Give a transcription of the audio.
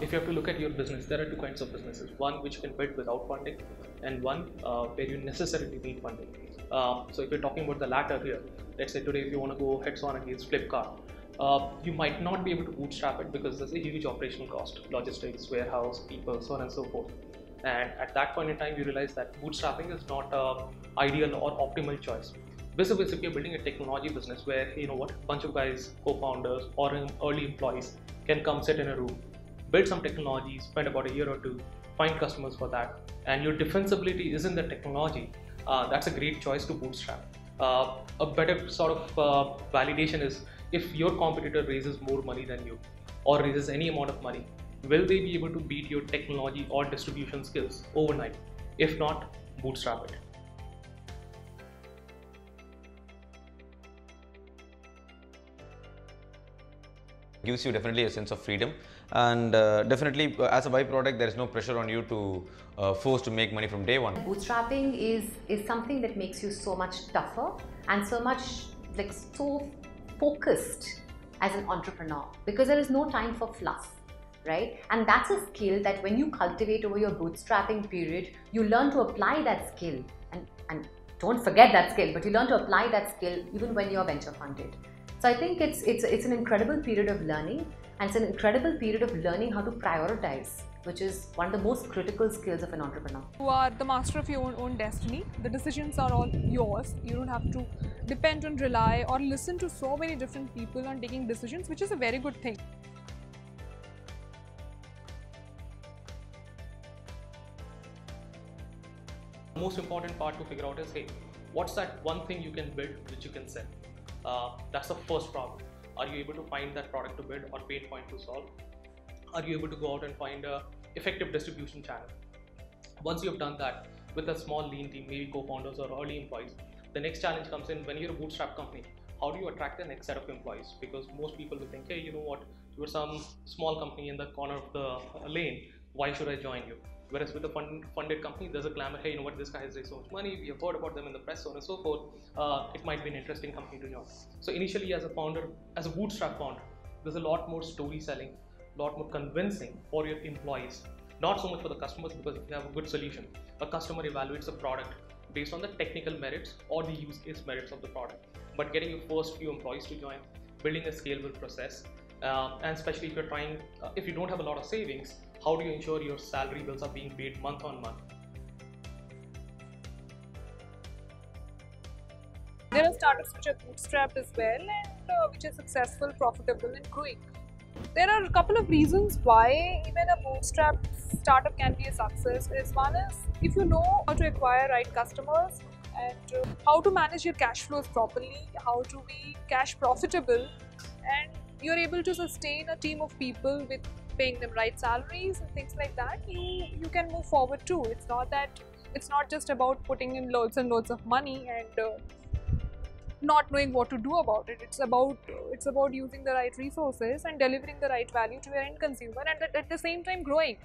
if you have to look at your business, there are two kinds of businesses. One which you can build without funding, and one where you necessarily need funding. So if you're talking about the latter here, let's say today if you want to go heads on against Flipkart, you might not be able to bootstrap it because there's a huge operational cost, logistics, warehouse, people, so on and so forth. And at that point in time, you realize that bootstrapping is not an ideal or optimal choice. If you're building a technology business where, you know what, a bunch of guys, co-founders or early employees can come sit in a room, build some technology, spend about a year or two, find customers for that, and your defensibility is in the technology, that's a great choice to bootstrap. A better sort of validation is if your competitor raises more money than you or raises any amount of money, will they be able to beat your technology or distribution skills overnight? If not, bootstrap it. Gives you definitely a sense of freedom, and definitely as a byproduct there is no pressure on you to force to make money from day one. Bootstrapping is something that makes you so much tougher and so much so focused as an entrepreneur, because there is no time for fluff, right? And that's a skill that when you cultivate over your bootstrapping period, you learn to apply that skill, and don't forget that skill, but you learn to apply that skill even when you're venture funded. So I think it's an incredible period of learning, and it's an incredible period of learning how to prioritize, which is one of the most critical skills of an entrepreneur. You are the master of your own destiny. The decisions are all yours. You don't have to depend on, rely or listen to so many different people on taking decisions, which is a very good thing. The most important part to figure out is, hey, what's that one thing you can build which you can sell? That's the first problem. Are you able to find that product to build or pain point to solve? Are you able to go out and find an effective distribution channel? Once you've done that with a small lean team, maybe co-founders or early employees, the next challenge comes in when you're a bootstrap company. How do you attract the next set of employees? Because most people will think, hey, you know what, you're some small company in the corner of the lane, why should I join you? Whereas with a funded company, there's a glamour, hey, you know what, this guy has raised so much money, we have heard about them in the press, so on and so forth. It might be an interesting company to join. So initially as a founder, as a bootstrap founder, there's a lot more story selling, a lot more convincing for your employees. Not so much for the customers, because if you have a good solution, a customer evaluates a product based on the technical merits or the use case merits of the product. But getting your first few employees to join, building a scalable process, and especially if you're trying, if you don't have a lot of savings, how do you ensure your salary bills are being paid month on month? There are startups which are bootstrapped as well, and which are successful, profitable and growing. There are a couple of reasons why even a bootstrap startup can be a success. One is if you know how to acquire right customers and how to manage your cash flows properly, how to be cash profitable, and you're able to sustain a team of people with paying them right salaries and things like that, you can move forward too. It's not just about putting in loads and loads of money and not knowing what to do about it. It's about using the right resources and delivering the right value to your end consumer, and at the same time growing.